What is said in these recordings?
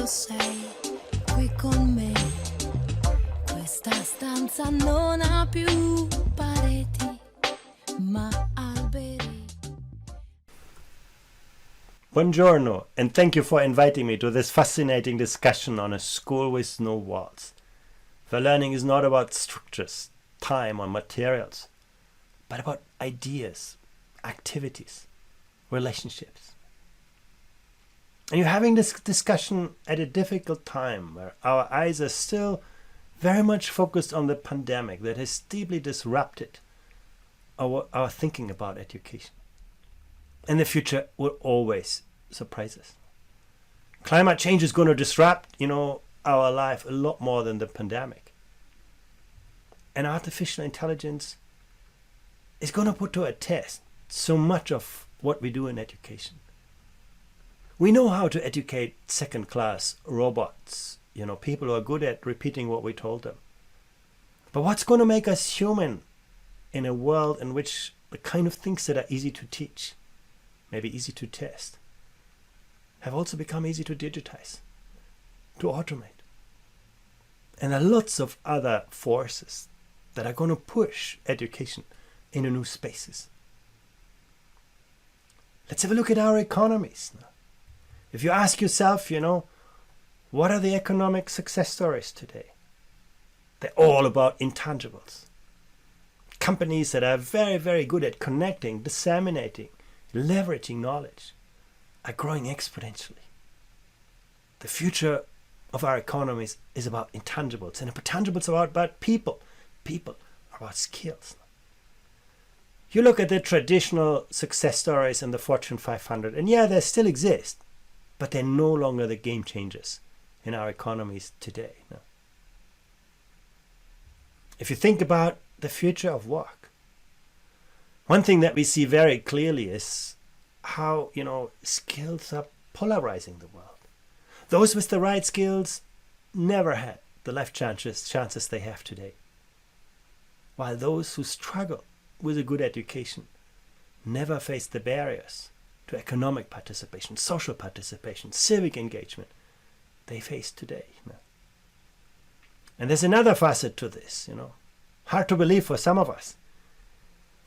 sei qui con me. Questa stanza non ha più pareti, ma alberi. Buongiorno, and thank you for inviting me to this fascinating discussion on a school with no walls. Where learning is not about structures, time or materials, but about ideas, activities, relationships. And you're having this discussion at a difficult time where our eyes are still very much focused on the pandemic that has deeply disrupted our thinking about education. And the future will always surprise us. Climate change is going to disrupt, our life a lot more than the pandemic. And artificial intelligence is going to put to a test so much of what we do in education. We know how to educate second-class robots, people who are good at repeating what we told them. But what's going to make us human in a world in which the kind of things that are easy to teach, maybe easy to test, have also become easy to digitize, to automate. And there are lots of other forces that are going to push education into new spaces. Let's have a look at our economies now. If you ask yourself, what are the economic success stories today? They're all about intangibles. Companies that are very, very good at connecting, disseminating, leveraging knowledge are growing exponentially. The future of our economies is about intangibles, and intangibles are about people. People are about skills. You look at the traditional success stories in the Fortune 500, and they still exist, but they're no longer the game changers in our economies today. No. If you think about the future of work, one thing that we see very clearly is how, skills are polarizing the world. Those with the right skills never had the life chances they have today, while those who struggle with a good education never faced the barriers to economic participation, social participation, civic engagement they face today. And there's another facet to this, hard to believe for some of us.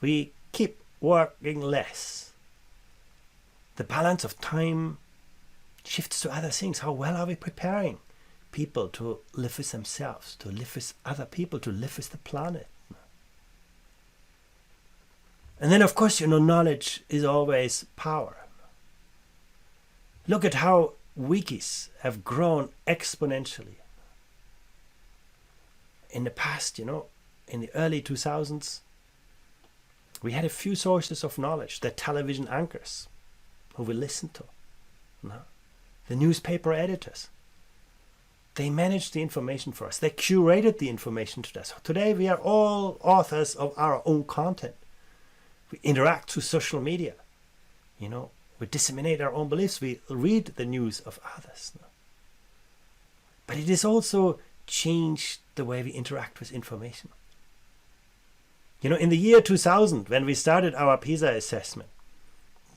We keep working less. The balance of time shifts to other things. How well are we preparing people to live with themselves, to live with other people, to live with the planet? And then, of course, knowledge is always power. Look at how wikis have grown exponentially. In the past, in the early 2000s, we had a few sources of knowledge, the television anchors who we listened to, the newspaper editors. They managed the information for us. They curated the information to us. Today, we are all authors of our own content. We interact through social media. We disseminate our own beliefs. We read the news of others. But it has also changed the way we interact with information. In the year 2000, when we started our PISA assessment,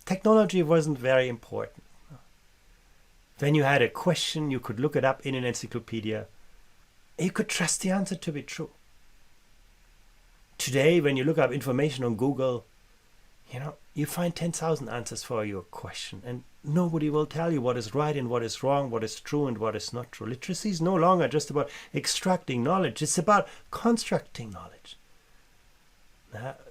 technology wasn't very important. When you had a question, you could look it up in an encyclopedia. And you could trust the answer to be true. Today, when you look up information on Google, you find 10,000 answers for your question, and nobody will tell you what is right and what is wrong, what is true and what is not true. Literacy is no longer just about extracting knowledge. It's about constructing knowledge.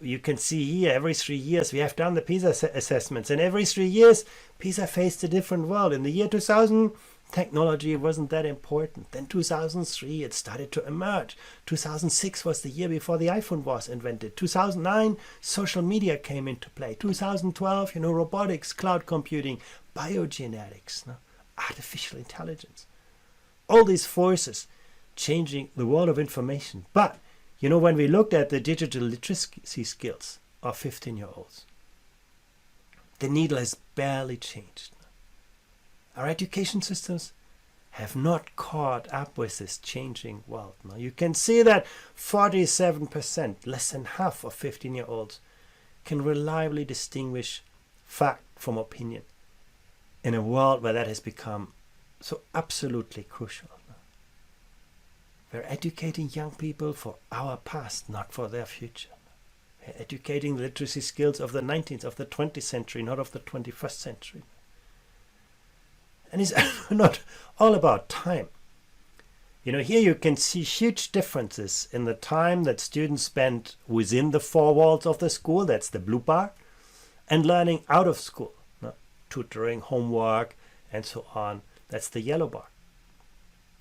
You can see here, every 3 years we have done the PISA assessments, and every 3 years PISA faced a different world. In the year 2000, technology wasn't that important. Then 2003, it started to emerge. 2006 was the year before the iPhone was invented. 2009, social media came into play. 2012, robotics, cloud computing, biogenetics, artificial intelligence. All these forces changing the world of information. But, when we looked at the digital literacy skills of 15-year-olds, the needle has barely changed. Our education systems have not caught up with this changing world. Now you can see that 47%, less than half of 15-year-olds, can reliably distinguish fact from opinion in a world where that has become so absolutely crucial. We're educating young people for our past, not for their future. We're educating the literacy skills of the 19th, of the 20th century, not of the 21st century. And it's not all about time. Here you can see huge differences in the time that students spend within the four walls of the school, that's the blue bar, and learning out of school, tutoring, homework, and so on, that's the yellow bar.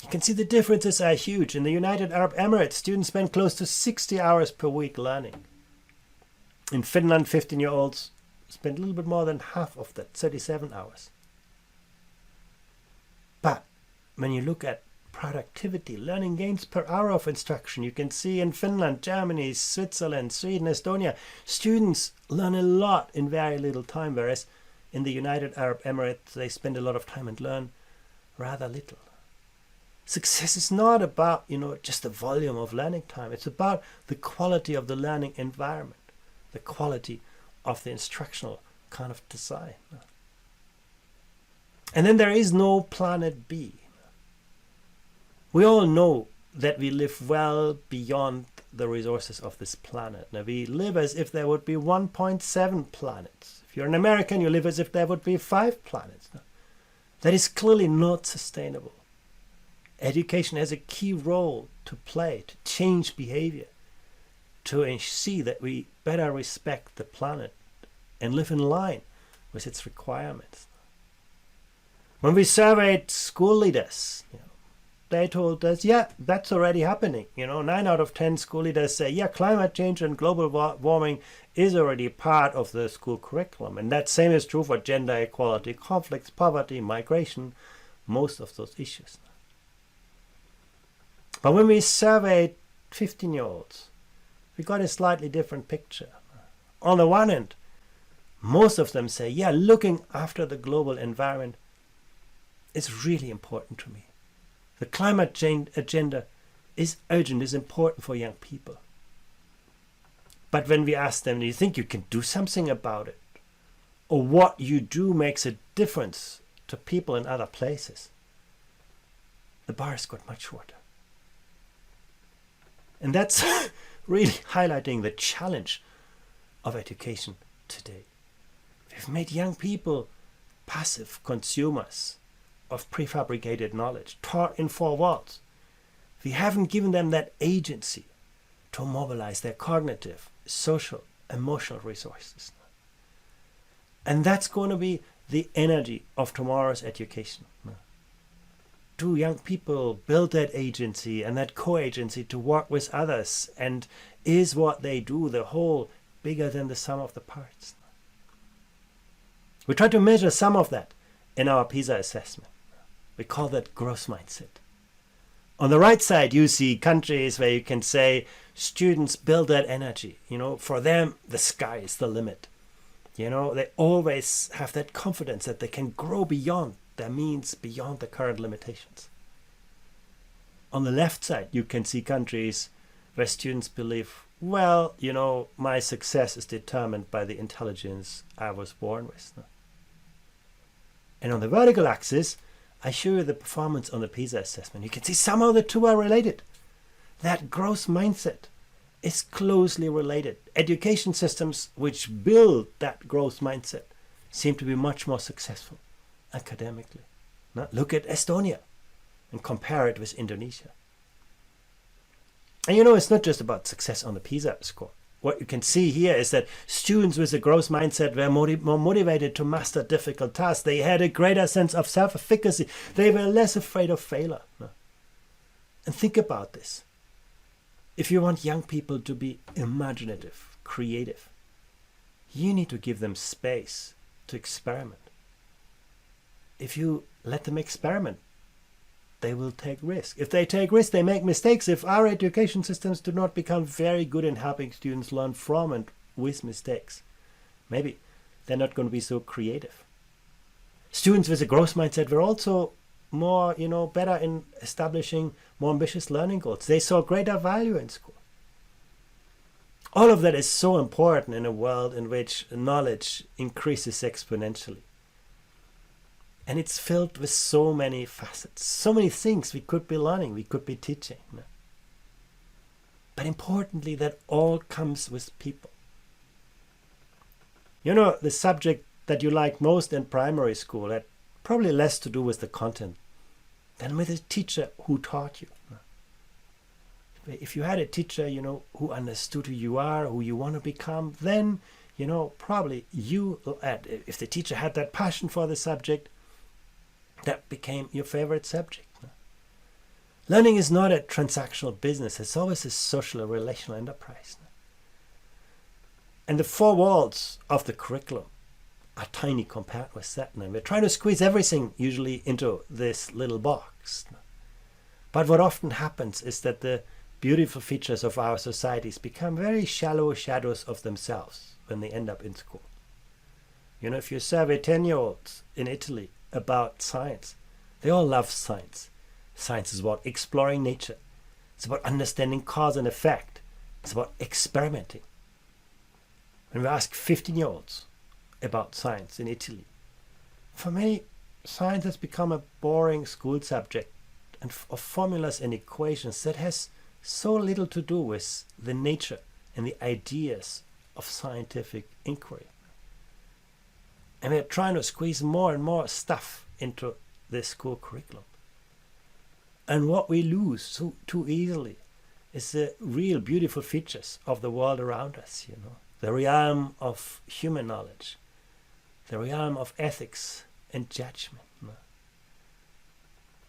You can see the differences are huge. In the United Arab Emirates, students spend close to 60 hours per week learning. In Finland, 15-year-olds spend a little bit more than half of that, 37 hours. But when you look at productivity, learning gains per hour of instruction, you can see in Finland, Germany, Switzerland, Sweden, Estonia, students learn a lot in very little time, whereas in the United Arab Emirates, they spend a lot of time and learn rather little. Success is not about, just the volume of learning time. It's about the quality of the learning environment, the quality of the instructional kind of design. And then there is no planet B. We all know that we live well beyond the resources of this planet. Now, we live as if there would be 1.7 planets. If you're an American, you live as if there would be 5 planets. That is clearly not sustainable. Education has a key role to play, to change behavior, to see that we better respect the planet and live in line with its requirements. When we surveyed school leaders, they told us, yeah, that's already happening. 9 out of 10 school leaders say, yeah, climate change and global warming is already part of the school curriculum. And that same is true for gender equality, conflicts, poverty, migration, most of those issues. But when we surveyed 15-year-olds, we got a slightly different picture. On the one hand, most of them say, yeah, looking after the global environment is really important to me. The climate change agenda is urgent, is important for young people. But when we ask them, do you think you can do something about it? Or what you do makes a difference to people in other places? The bar has got much shorter. And that's really highlighting the challenge of education today. We've made young people passive consumers of prefabricated knowledge, taught in 4 walls. We haven't given them that agency to mobilize their cognitive, social, emotional resources. And that's going to be the energy of tomorrow's education. Do young people build that agency and that co-agency to work with others? And is what they do, the whole, bigger than the sum of the parts? We try to measure some of that in our PISA assessment. We call that growth mindset. On the right side, you see countries where you can say students build that energy. For them, the sky is the limit. They always have that confidence that they can grow beyond their means, beyond the current limitations. On the left side, you can see countries where students believe, well, my success is determined by the intelligence I was born with. And on the vertical axis, I show you the performance on the PISA assessment. You can see somehow the two are related. That growth mindset is closely related. Education systems which build that growth mindset seem to be much more successful academically. Now, look at Estonia and compare it with Indonesia. And it's not just about success on the PISA score. What you can see here is that students with a growth mindset were more motivated to master difficult tasks. They had a greater sense of self-efficacy. They were less afraid of failure. And think about this. If you want young people to be imaginative, creative, you need to give them space to experiment. If you let them experiment, they will take risks. If they take risks, they make mistakes. If our education systems do not become very good in helping students learn from and with mistakes, maybe they're not going to be so creative. Students with a growth mindset were also more, better in establishing more ambitious learning goals. They saw greater value in school. All of that is so important in a world in which knowledge increases exponentially. And it's filled with so many facets, so many things we could be learning, we could be teaching. But importantly, that all comes with people. You know, the subject that you like most in primary school had probably less to do with the content than with the teacher who taught you. If you had a teacher, you know, who understood who you are, who you want to become, then, you know, probably you, if the teacher had that passion for the subject, that became your favorite subject. Learning is not a transactional business. It's always a social or relational enterprise. And the four walls of the curriculum are tiny compared with that. And we're trying to squeeze everything usually into this little box. But what often happens is that the beautiful features of our societies become very shallow shadows of themselves when they end up in school. You know, if you survey 10-year-olds in Italy about science, they all love science. Science is about exploring nature. It's about understanding cause and effect. It's about experimenting. When we ask 15-year-olds about science in Italy, for many, science has become a boring school subject and of formulas and equations that has so little to do with the nature and the ideas of scientific inquiry. And we're trying to squeeze more and more stuff into this school curriculum. And what we lose so too easily is the real beautiful features of the world around us, you know. The realm of human knowledge, the realm of ethics and judgment.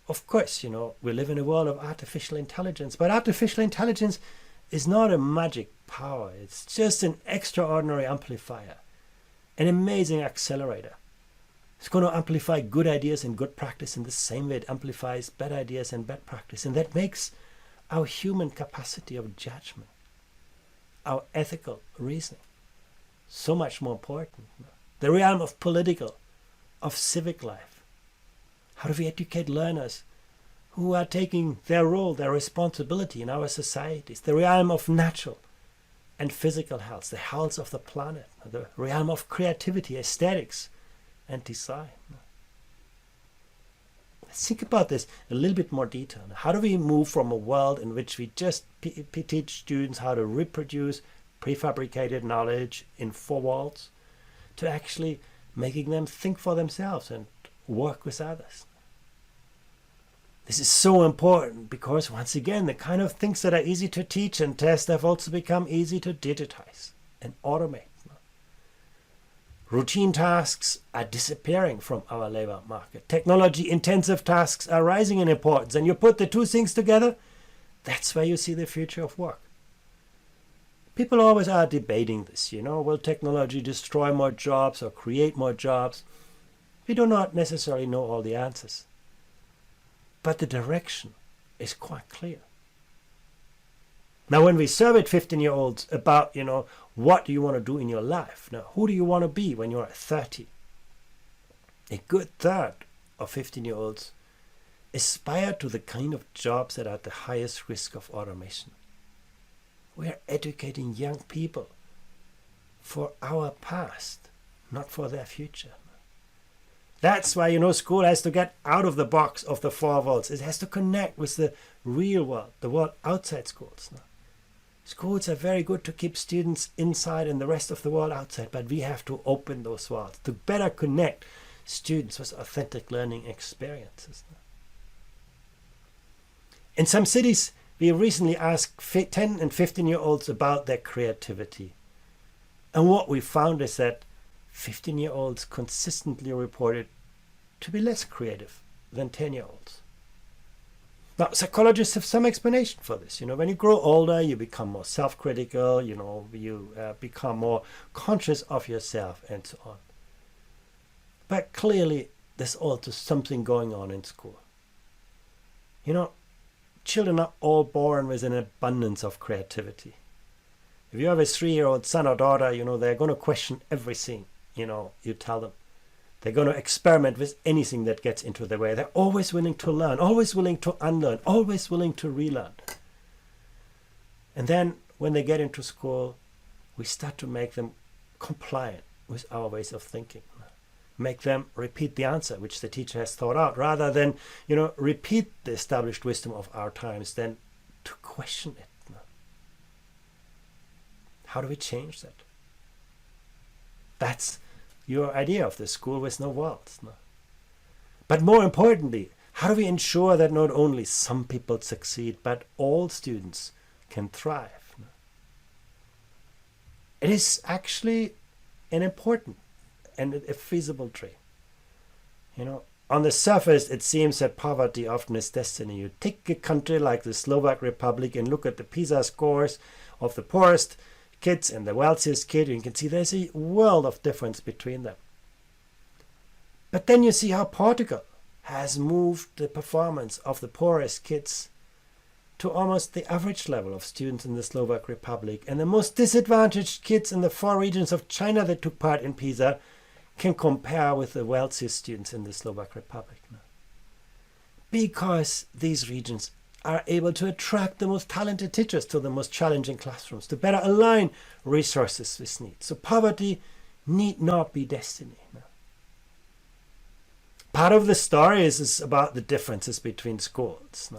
Of course, you know, we live in a world of artificial intelligence, but artificial intelligence is not a magic power. It's just an extraordinary amplifier, an amazing accelerator. It's going to amplify good ideas and good practice in the same way it amplifies bad ideas and bad practice. And that makes our human capacity of judgment, our ethical reasoning, so much more important. The realm of political, of civic life. How do we educate learners who are taking their role, their responsibility in our societies? The realm of natural and physical health, the health of the planet, the realm of creativity, aesthetics, and design. Let's think about this a little bit more detail. How do we move from a world in which we just teach students how to reproduce prefabricated knowledge in four walls to actually making them think for themselves and work with others? This is so important because, once again, the kind of things that are easy to teach and test have also become easy to digitize and automate. Routine tasks are disappearing from our labor market. Technology-intensive tasks are rising in importance, and you put the two things together, that's where you see the future of work. People always are debating this, you know, will technology destroy more jobs or create more jobs? We do not necessarily know all the answers. But the direction is quite clear. Now, when we surveyed 15-year-olds about, you know, what do you want to do in your life? Now, who do you want to be when you're 30? A good third of 15-year-olds aspire to the kind of jobs that are at the highest risk of automation. We are educating young people for our past, not for their future. That's why, you know, school has to get out of the box of the four walls. It has to connect with the real world, the world outside schools. Schools are very good to keep students inside and the rest of the world outside, but we have to open those walls to better connect students with authentic learning experiences. In some cities, we recently asked 10 and 15-year-olds about their creativity. And what we found is that 15-year-olds consistently reported to be less creative than 10-year-olds. Now, psychologists have some explanation for this. You know, when you grow older, you become more self-critical, you know, you become more conscious of yourself and so on. But clearly, there's also something going on in school. You know, children are all born with an abundance of creativity. If you have a 3-year-old son or daughter, you know, they're going to question everything, you know, you tell them. They're going to experiment with anything that gets into their way. They're always willing to learn, always willing to unlearn, always willing to relearn. And then when they get into school, we start to make them compliant with our ways of thinking. make them repeat the answer which the teacher has thought out, rather than, repeat the established wisdom of our times, then to question it. How do we change that? That's your idea of the school with no walls. But more importantly, how do we ensure that not only some people succeed, but all students can thrive? It is actually an important and a feasible trait. On the surface, it seems that poverty often is destiny. You take a country like the Slovak Republic and look at the PISA scores of the poorest kids and the wealthiest kid, and you can see there's a world of difference between them. But then you see how Portugal has moved the performance of the poorest kids to almost the average level of students in the Slovak Republic, and the most disadvantaged kids in the 4 regions of China that took part in PISA can compare with the wealthiest students in the Slovak Republic. Because these regions are able to attract the most talented teachers to the most challenging classrooms, to better align resources with needs. So poverty need not be destiny. Part of the story is about the differences between schools.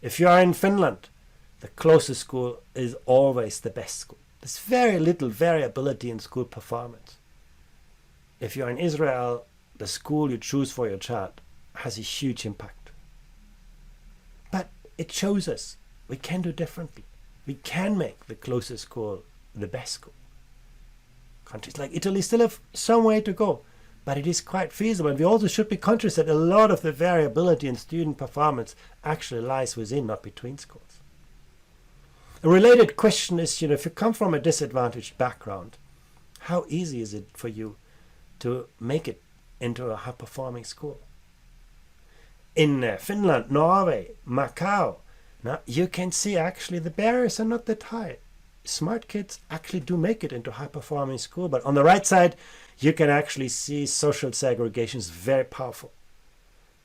If you are in Finland, the closest school is always the best school. There's very little variability in school performance. If you're in Israel, the school you choose for your child has a huge impact. But it shows us we can do differently. We can make the closest school the best school. Countries like Italy still have some way to go, but it is quite feasible. And we also should be conscious that a lot of the variability in student performance actually lies within, not between schools. A related question is, if you come from a disadvantaged background, how easy is it for you to make it into a high-performing school? In Finland, Norway, Macau, now you can see actually the barriers are not that high. Smart kids actually do make it into high-performing school, but on the right side, you can actually see social segregation is very powerful.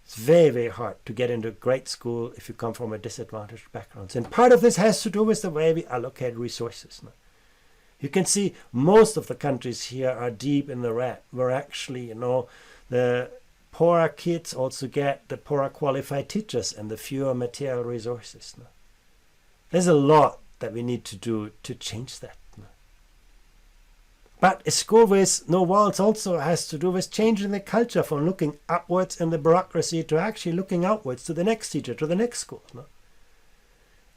It's very, very hard to get into a great school if you come from a disadvantaged background. And part of this has to do with the way we allocate resources. You can see most of the countries here are deep in the red, where actually, the poorer kids also get the poorer qualified teachers and the fewer material resources. There's a lot that we need to do to change that. But a school with no walls also has to do with changing the culture from looking upwards in the bureaucracy to actually looking outwards to the next teacher, to the next school.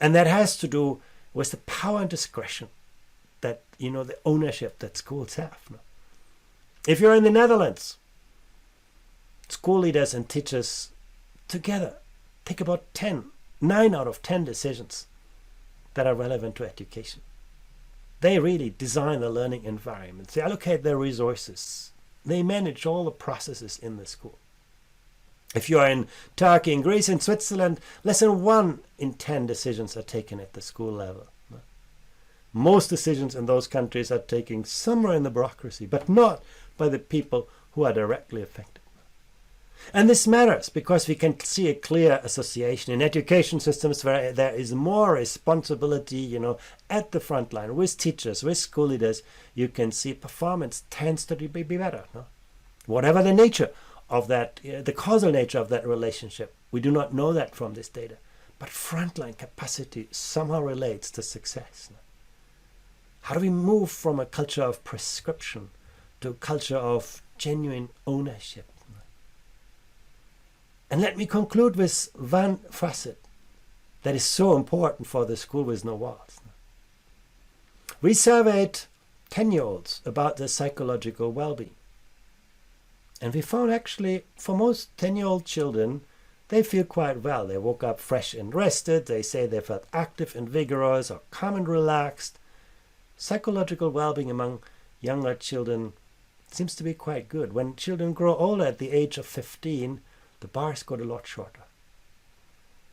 And that has to do with the power and discretion that, the ownership that schools have. If you're in the Netherlands, school leaders and teachers together take about 9 out of 10 decisions that are relevant to education. They really design the learning environments. They allocate their resources. They manage all the processes in the school. If you are in Turkey, in Greece, in Switzerland, less than 1 in 10 decisions are taken at the school level. Most decisions in those countries are taken somewhere in the bureaucracy, but not by the people who are directly affected. And this matters because we can see a clear association in education systems where there is more responsibility, at the front line with teachers, with school leaders. You can see performance tends to be better. Whatever the nature of that, the causal nature of that relationship, we do not know that from this data. But frontline capacity somehow relates to success. How do we move from a culture of prescription to a culture of genuine ownership? And let me conclude with one facet that is so important for the school with no walls. We surveyed 10-year-olds about their psychological well-being. And we found actually for most 10-year-old children, they feel quite well. They woke up fresh and rested. They say they felt active and vigorous or calm and relaxed. Psychological well-being among younger children seems to be quite good. When children grow older at the age of 15, the bars got a lot shorter.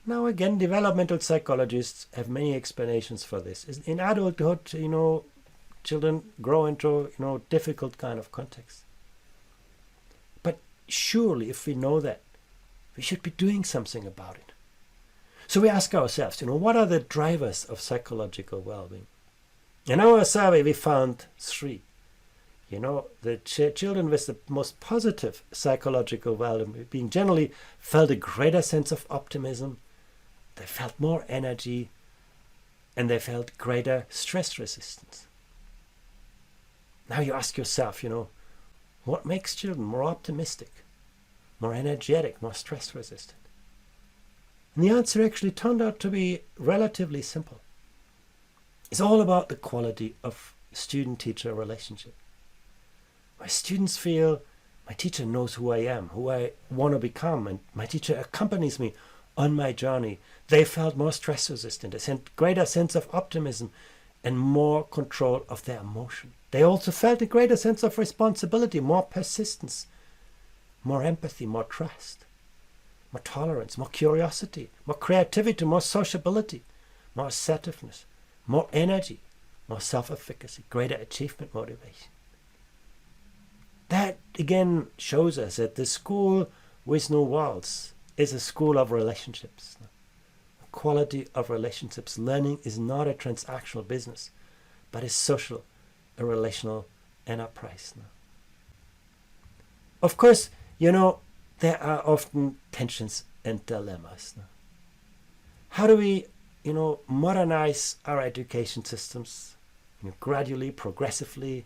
Now again, developmental psychologists have many explanations for this. In adulthood, children grow into, difficult kind of context. But surely if we know that, we should be doing something about it. So we ask ourselves, what are the drivers of psychological well-being? In our survey, we found 3. You know, the children with the most positive psychological well-being generally felt a greater sense of optimism, they felt more energy, and they felt greater stress resistance. Now you ask yourself, you know, what makes children more optimistic, more energetic, more stress resistant? And the answer actually turned out to be relatively simple. It's all about the quality of student-teacher relationship. My students feel my teacher knows who I am, who I want to become, and my teacher accompanies me on my journey. They felt more stress resistant. They sent greater sense of optimism and more control of their emotion. They also felt a greater sense of responsibility, more persistence, more empathy, more trust, more tolerance, more curiosity, more creativity, more sociability, more assertiveness, more energy, more self-efficacy, greater achievement motivation. That again shows us that the school with no walls is a school of relationships. The quality of relationships. Learning is not a transactional business, but a social, a relational enterprise. Of course, you know, there are often tensions and dilemmas. How do we, you know, modernize our education systems, you know, gradually, progressively,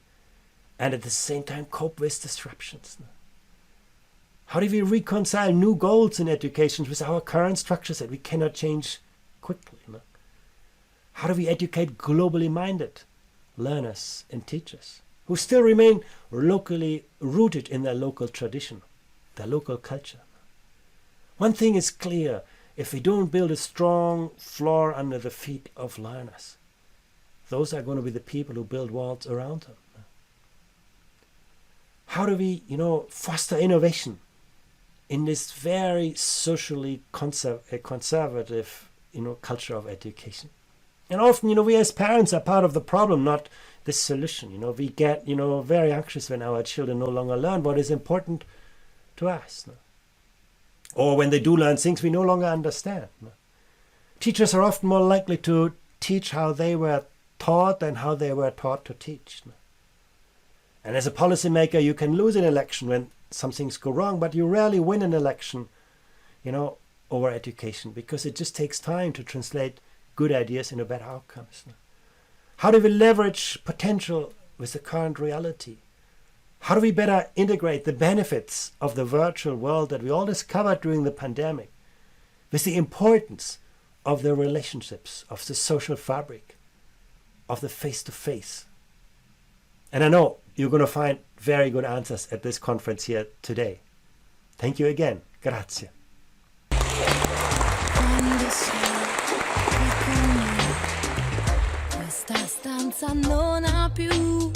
and at the same time cope with disruptions? How do we reconcile new goals in education with our current structures that we cannot change quickly? How do we educate globally minded learners and teachers who still remain locally rooted in their local tradition, their local culture? One thing is clear: if we don't build a strong floor under the feet of learners, those are going to be the people who build walls around them. How do we, you know, foster innovation in this very socially conservative, you know, culture of education? And often, you know, we as parents are part of the problem, not the solution. You know, we get, you know, very anxious when our children no longer learn what is important to us. Or when they do learn things we no longer understand. Teachers are often more likely to teach how they were taught than how they were taught to teach. And as a policymaker, you can lose an election when some things go wrong, but you rarely win an election, you know, over education, because it just takes time to translate good ideas into better outcomes. How do we leverage potential with the current reality? How do we better integrate the benefits of the virtual world that we all discovered during the pandemic with the importance of the relationships, of the social fabric, of the face-to-face? And I know you're going to find very good answers at this conference here today. Thank you again. Grazie. Quando sei qui con me, questa stanza non ha più